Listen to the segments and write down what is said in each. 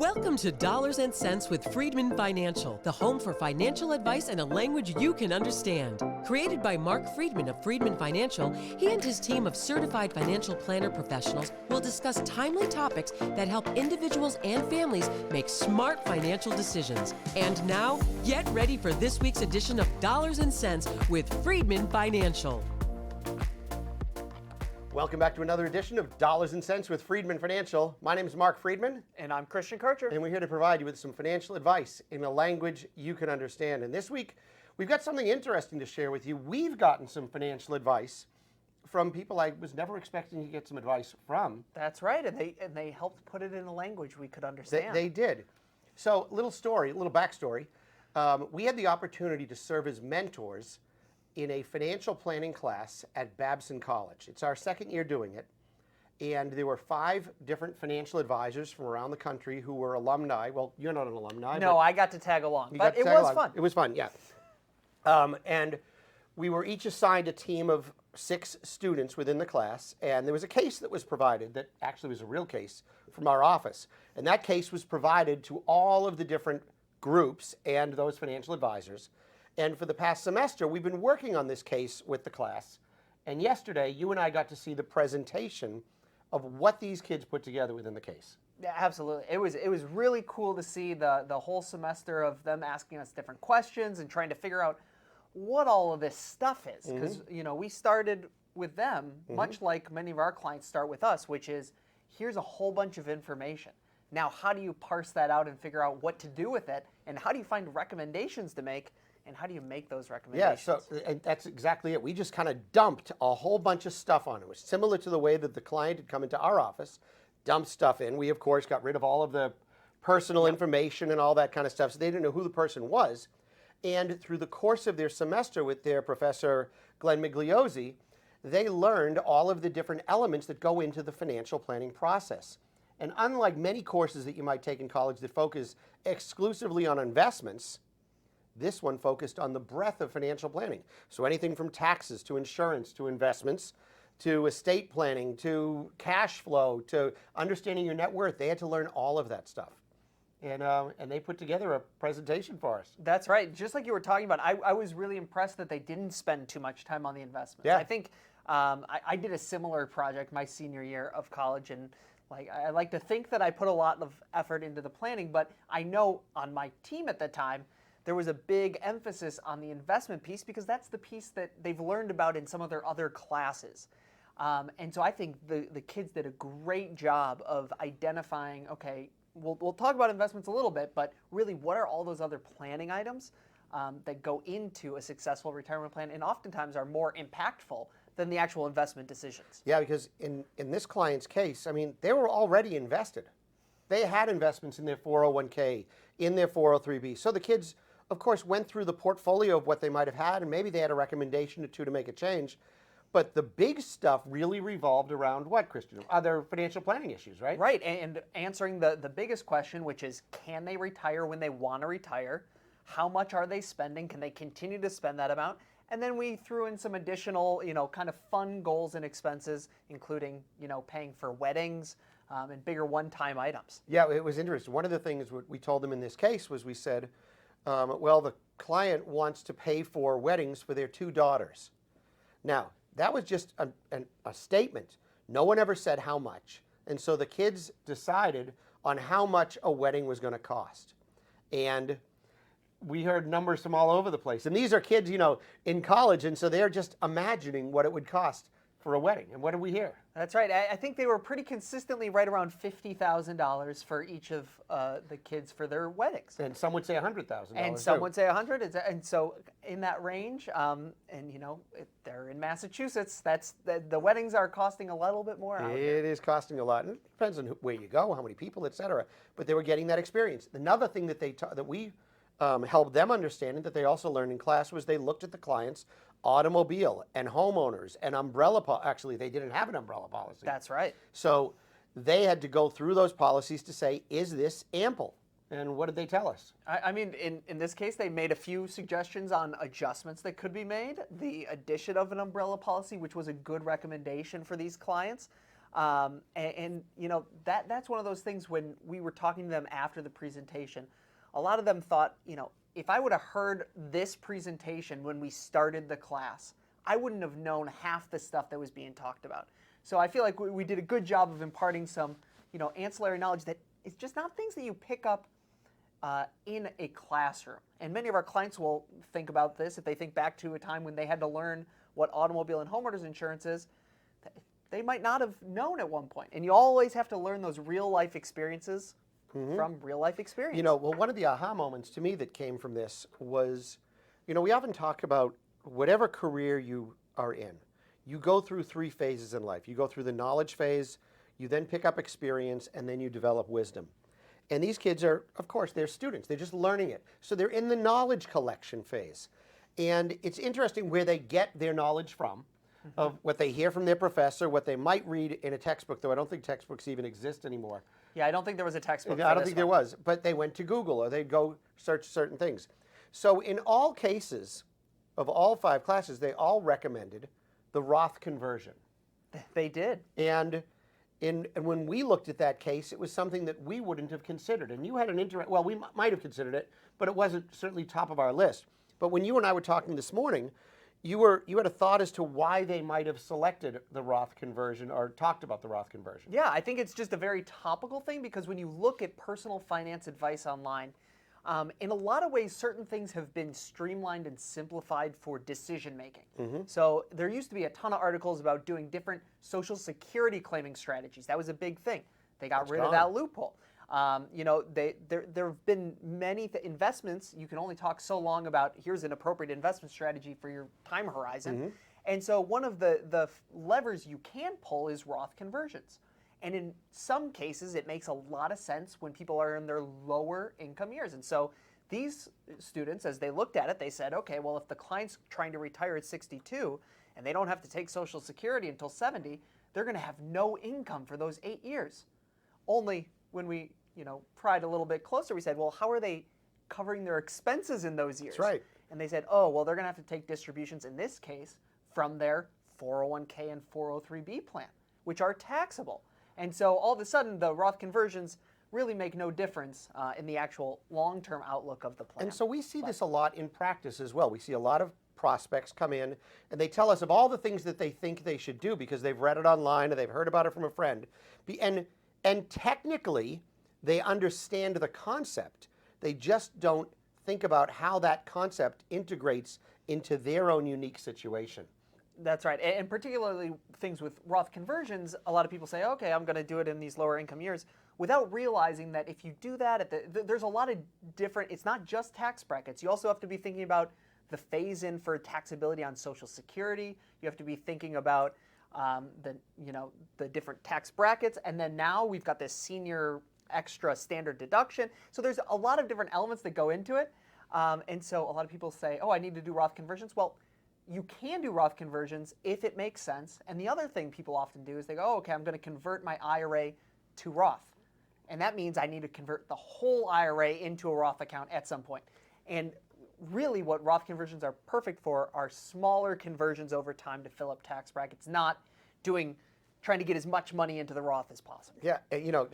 Welcome to Dollars and Cents with Freedman Financial, the home for financial advice in a language you can understand. Created by Marc Freedman of Freedman Financial, he and his team of certified financial planner professionals will discuss timely topics that help individuals and families make smart financial decisions. And now, get ready for this week's edition of Dollars and Cents with Freedman Financial. Welcome back to another edition of Dollars and Cents with Freedman Financial. My name is Marc Freedman. And I'm Christian Kircher. And we're here to provide you with some financial advice in a language you can understand. And this week, we've got something interesting to share with you. We've gotten some financial advice from people I was never expecting to get some advice from. That's right, and they helped put it in a language we could understand. They did. So, little backstory. We had the opportunity to serve as mentors in a financial planning class at Babson College. It's our second year doing it. And there were 5 different financial advisors from around the country who were alumni. Well, you're not an alumni. No, I got to tag along, but it was fun. It was fun, yeah. And we were each assigned a team of 6 students within the class, and there was a case that was provided that actually was a real case from our office. And that case was provided to all of the different groups and those financial advisors. And for the past semester, we've been working on this case with the class. And yesterday, you and I got to see the presentation of what these kids put together within the case. Yeah, absolutely. It was really cool to see the whole semester of them asking us different questions and trying to figure out what all of this stuff is. Because, we started with them, much like many of our clients start with us, which is, here's a whole bunch of information. Now, how do you parse that out and figure out what to do with it? And how do you find recommendations to make? And how do you make those recommendations? Yeah, so that's exactly it. We just kind of dumped a whole bunch of stuff on it. It was similar to the way that the client had come into our office, dumped stuff in. We, of course, got rid of all of the personal information and all that kind of stuff, so they didn't know who the person was. And through the course of their semester with their professor, Glenn Migliozzi, they learned all of the different elements that go into the financial planning process. And unlike many courses that you might take in college that focus exclusively on investments, this one focused on the breadth of financial planning. So anything from taxes to insurance to investments to estate planning to cash flow to understanding your net worth. They had to learn all of that stuff. And they put together a presentation for us. That's right. Just like you were talking about, I was really impressed that they didn't spend too much time on the investments. Yeah. I think I did a similar project my senior year of college, and I like to think that I put a lot of effort into the planning, but I know on my team at the time, there was a big emphasis on the investment piece because that's the piece that they've learned about in some of their other classes. And so I think the kids did a great job of identifying, okay, we'll talk about investments a little bit, but really what are all those other planning items that go into a successful retirement plan and oftentimes are more impactful than the actual investment decisions. Yeah, because in this client's case, I mean, they were already invested. They had investments in their 401k, in their 403b. So the kids, of course, went through the portfolio of what they might have had, and maybe they had a recommendation or two to make a change. But the big stuff really revolved around what, Christian? Other financial planning issues, right? Right, and answering the biggest question, which is, can they retire when they want to retire? How much are they spending? Can they continue to spend that amount? And then we threw in some additional, kind of fun goals and expenses, including, paying for weddings and bigger one-time items. Yeah, it was interesting. One of the things we told them in this case was we said, well, the client wants to pay for weddings for their 2 daughters. Now, that was just a statement. No one ever said how much. And so the kids decided on how much a wedding was going to cost. And we heard numbers from all over the place. And these are kids, in college, and so they're just imagining what it would cost for a wedding. And what did we hear? That's right. I think they were pretty consistently right around $50,000 for each of the kids for their weddings. And some would say $100,000. And some would say $100,000. And so in that range, they're in Massachusetts. The weddings are costing a little bit more. It is costing a lot. And it depends on where you go, how many people, et cetera. But they were getting that experience. Another thing that we helped them understand and that they also learned in class was they looked at the client's automobile and homeowners and umbrella policy. Actually, they didn't have an umbrella policy. That's right. So they had to go through those policies to say, is this ample? And what did they tell us? I mean, in this case, they made a few suggestions on adjustments that could be made. The addition of an umbrella policy, which was a good recommendation for these clients. And you know, that's one of those things when we were talking to them after the presentation, a lot of them thought, you know, if I would have heard this presentation when we started the class, I wouldn't have known half the stuff that was being talked about. So I feel like we did a good job of imparting some, you know, ancillary knowledge that it's just not things that you pick up in a classroom. And many of our clients will think about this if they think back to a time when they had to learn what automobile and homeowners insurance is. They might not have known at one point. And you always have to learn those real life experiences from real life experience. You know, well, one of the aha moments to me that came from this was, you know, we often talk about whatever career you are in, you go through 3 phases in life. You go through the knowledge phase, you then pick up experience, and then you develop wisdom. And these kids are, of course, they're students. They're just learning it. So they're in the knowledge collection phase. And it's interesting where they get their knowledge from, of what they hear from their professor, what they might read in a textbook, though I don't think textbooks even exist anymore. Yeah, I don't think there was a textbook for I don't this think there one. was, but they went to Google or they'd go search certain things. So in all cases of all 5 classes, they all recommended the Roth conversion. They did. And when we looked at that case, it was something that we wouldn't have considered. And you had an well, we might have considered it, but it wasn't certainly top of our list. But when you and I were talking this morning, you had a thought as to why they might have selected the Roth conversion or talked about the Roth conversion. Yeah, I think it's just a very topical thing because when you look at personal finance advice online, in a lot of ways, certain things have been streamlined and simplified for decision making. So there used to be a ton of articles about doing different Social Security claiming strategies. That was a big thing. They got rid of that loophole. You know, there have been many investments. You can only talk so long about here's an appropriate investment strategy for your time horizon. And so one of the levers you can pull is Roth conversions. And in some cases, it makes a lot of sense when people are in their lower income years. And so these students, as they looked at it, they said, okay, well, if the client's trying to retire at 62 and they don't have to take Social Security until 70, they're going to have no income for those 8 years. Only when we, you know, pried a little bit closer, we said, well, how are they covering their expenses in those years? That's right. And they said, oh, well, they're going to have to take distributions in this case from their 401k and 403b plan, which are taxable. And so all of a sudden, the Roth conversions really make no difference in the actual long-term outlook of the plan. And so we see this a lot in practice as well. We see a lot of prospects come in and they tell us of all the things that they think they should do because they've read it online or they've heard about it from a friend. And technically, they understand the concept. They just don't think about how that concept integrates into their own unique situation. That's right. And particularly things with Roth conversions, a lot of people say, okay, I'm going to do it in these lower income years, without realizing that if you do that, there's a lot of different, it's not just tax brackets. You also have to be thinking about the phase-in for taxability on Social Security. You have to be thinking about the different tax brackets. And then now we've got this senior extra standard deduction. So there's a lot of different elements that go into it. And so a lot of people say, oh, I need to do Roth conversions. Well, you can do Roth conversions if it makes sense. And the other thing people often do is they go, oh, okay, I'm going to convert my IRA to Roth. And that means I need to convert the whole IRA into a Roth account at some point. And really what Roth conversions are perfect for are smaller conversions over time to fill up tax brackets, not trying to get as much money into the Roth as possible. Yeah, you know,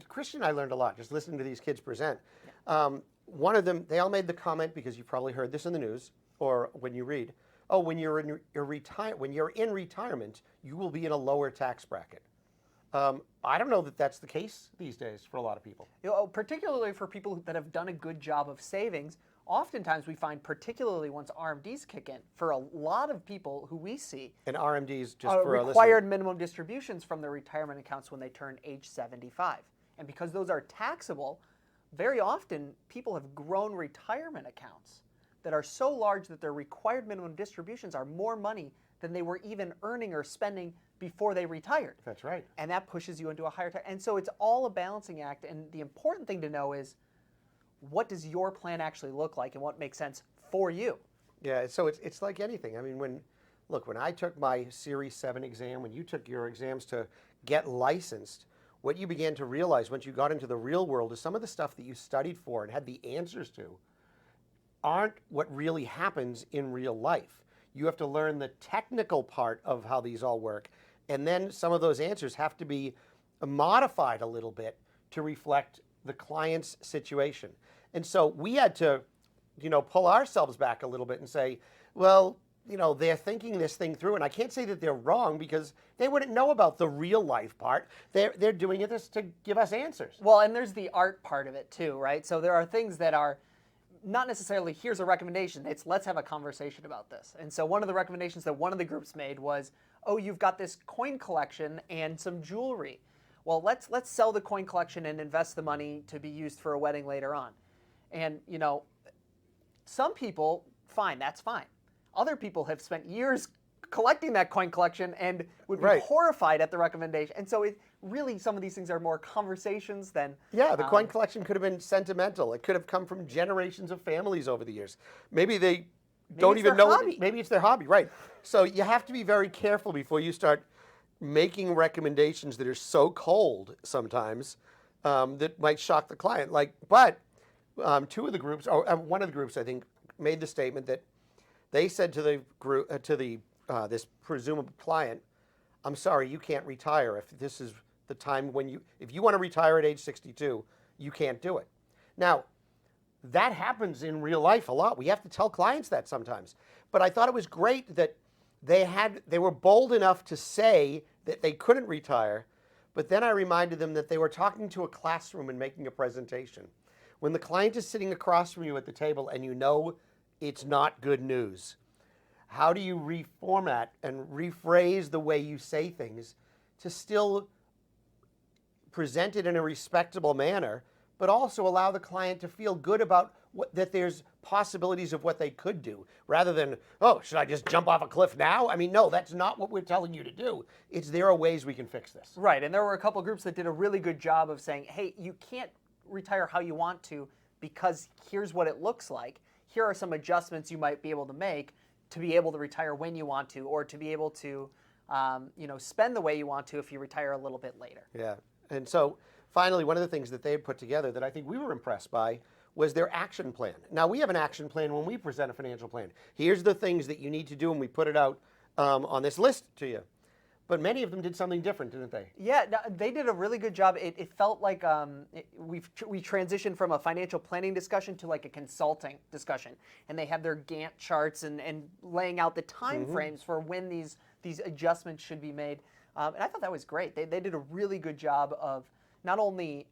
Christian and I learned a lot just listening to these kids present. Yeah. One of them, they all made the comment, because you probably heard this in the news, or when you read, oh, when you're in retirement, you will be in a lower tax bracket. I don't know that that's the case these days for a lot of people. You know, particularly for people that have done a good job of savings, oftentimes we find, particularly once RMDs kick in, for a lot of people who we see, and RMDs, just for our required minimum distributions from their retirement accounts when they turn age 75. And because those are taxable, very often people have grown retirement accounts that are so large that their required minimum distributions are more money than they were even earning or spending before they retired. That's right. And that pushes you into a higher tax. And so it's all a balancing act. And the important thing to know is, what does your plan actually look like and what makes sense for you? Yeah, so it's like anything. I mean, when I took my Series 7 exam, when you took your exams to get licensed, what you began to realize once you got into the real world is some of the stuff that you studied for and had the answers to aren't what really happens in real life. You have to learn the technical part of how these all work. And then some of those answers have to be modified a little bit to reflect the client's situation. And so we had to, pull ourselves back a little bit and say, well, they're thinking this thing through, and I can't say that they're wrong because they wouldn't know about the real life part. They're doing it just to give us answers. Well, and there's the art part of it too, right? So there are things that are not necessarily here's a recommendation. It's let's have a conversation about this. And so one of the recommendations that one of the groups made was, oh, you've got this coin collection and some jewelry. Well, let's sell the coin collection and invest the money to be used for a wedding later on. And some people, fine, that's fine. Other people have spent years collecting that coin collection and would be horrified at the recommendation. And so really some of these things are more conversations than... Yeah, the coin collection could have been sentimental. It could have come from generations of families over the years. Maybe they don't even know. Maybe it's their hobby, right. So you have to be very careful before you start making recommendations that are so cold sometimes that might shock the client. But two of the groups, or one of the groups, I think, made the statement that they said to the group, this presumable client, "I'm sorry, you can't retire if this is the time when if you want to retire at age 62, you can't do it." Now, that happens in real life a lot. We have to tell clients that sometimes. But I thought it was great that they were bold enough to say that they couldn't retire, but then I reminded them that they were talking to a classroom and making a presentation. When the client is sitting across from you at the table and it's not good news, how do you reformat and rephrase the way you say things to still present it in a respectable manner, but also allow the client to feel good about that there's possibilities of what they could do, rather than, oh, should I just jump off a cliff now? I mean, no, that's not what we're telling you to do. There are ways we can fix this. Right, and there were a couple groups that did a really good job of saying, hey, you can't retire how you want to because here's what it looks like. Here are some adjustments you might be able to make to be able to retire when you want to, or to be able to spend the way you want to if you retire a little bit later. Yeah, and so finally, one of the things that they had put together that I think we were impressed by was their action plan. Now, we have an action plan when we present a financial plan. Here's the things that you need to do, and we put it out on this list to you. But many of them did something different, didn't they? Yeah, no, they did a really good job. It felt like we transitioned from a financial planning discussion to like a consulting discussion. And they had their Gantt charts and laying out the time frames for when these adjustments should be made. And I thought that was great. They did a really good job of not only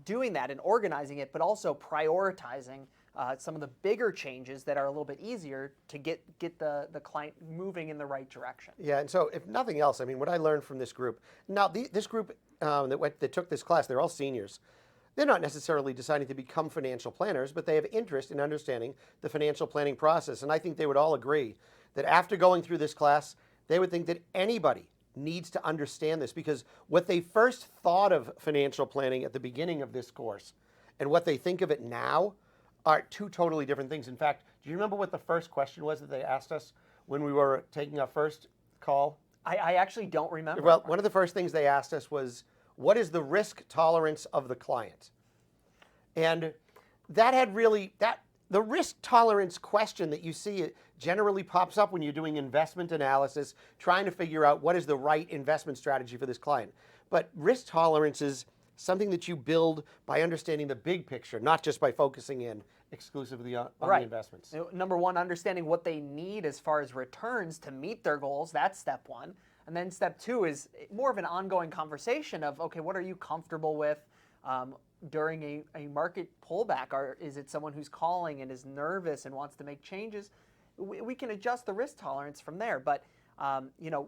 doing that and organizing it, but also prioritizing some of the bigger changes that are a little bit easier to get the client moving in the right direction. Yeah, and so if nothing else, I mean, what I learned from this group, now this group that took this class, they're all seniors. They're not necessarily deciding to become financial planners, but they have interest in understanding the financial planning process. And I think they would all agree that after going through this class, they would think that anybody needs to understand this, because what they first thought of financial planning at the beginning of this course and what they think of it now are two totally different things. In fact, do you remember what the first question was that they asked us when we were taking our first call? I actually don't remember. Well, one of the first things they asked us was, what is the risk tolerance of the client? And that had really, the risk tolerance question that you see it generally pops up when you're doing investment analysis, trying to figure out what is the right investment strategy for this client. But risk tolerance is something that you build by understanding the big picture, not just by focusing in exclusively on the investments. Number one, understanding what they need as far as returns to meet their goals. That's step one. And then step two is more of an ongoing conversation of, okay, what are you comfortable with during a market pullback? Or is it someone who's calling and is nervous and wants to make changes? We can adjust the risk tolerance from there. But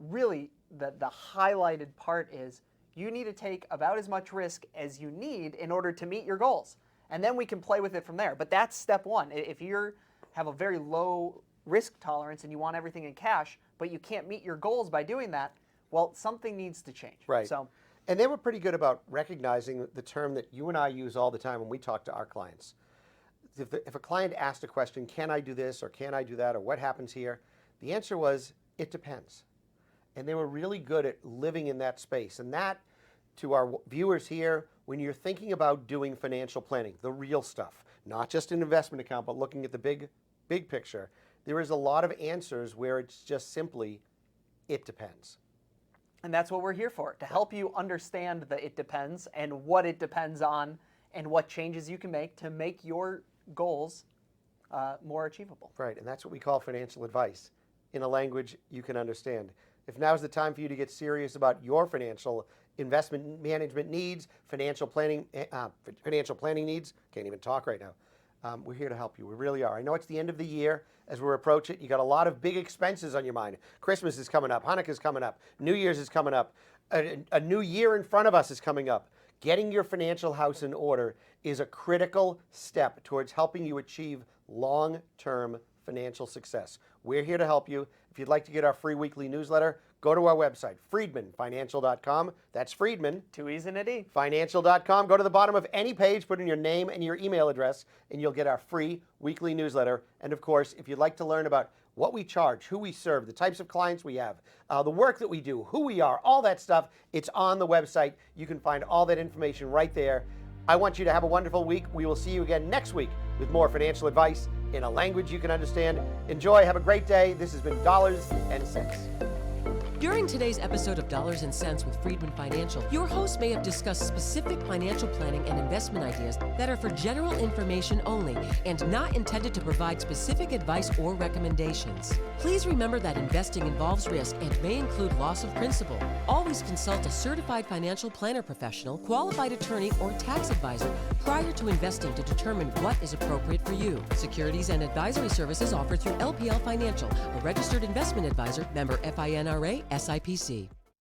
really the highlighted part is you need to take about as much risk as you need in order to meet your goals. And then we can play with it from there. But that's step one. If you have a very low risk tolerance and you want everything in cash, but you can't meet your goals by doing that, well, something needs to change. Right. And they were pretty good about recognizing the term that you and I use all the time when we talk to our clients. If a client asked a question, can I do this or can I do that or what happens here? The answer was, it depends. And they were really good at living in that space. And that, to our viewers here, when you're thinking about doing financial planning, the real stuff, not just an investment account, but looking at the big picture, there is a lot of answers where it's just simply, it depends. And that's what we're here for, to help you understand the it depends and what it depends on and what changes you can make to make your goals more achievable. Right, and that's what we call financial advice in a language you can understand. If now's the time for you to get serious about your financial investment management needs, financial planning needs, can't even talk right now, we're here to help you. We really are. I know it's the end of the year as we're approaching it. You got a lot of big expenses on your mind. Christmas is coming up, Hanukkah's coming up, New Year's is coming up, a new year in front of us is coming up. Getting your financial house in order is a critical step towards helping you achieve long-term financial success. We're here to help you. If you'd like to get our free weekly newsletter, go to our website, freedmanfinancial.com. That's Freedman. Too easy to do. Financial.com. Go to the bottom of any page, put in your name and your email address, and you'll get our free weekly newsletter. And of course, if you'd like to learn about what we charge, who we serve, the types of clients we have, the work that we do, who we are, all that stuff, it's on the website. You can find all that information right there. I want you to have a wonderful week. We will see you again next week with more financial advice in a language you can understand. Enjoy. Have a great day. This has been Dollars and Cents. During today's episode of Dollars and Cents with Freedman Financial, your host may have discussed specific financial planning and investment ideas that are for general information only and not intended to provide specific advice or recommendations. Please remember that investing involves risk and may include loss of principal. Always consult a certified financial planner professional, qualified attorney, or tax advisor prior to investing to determine what is appropriate for you. Securities and advisory services offered through LPL Financial, a registered investment advisor, member FINRA, SIPC.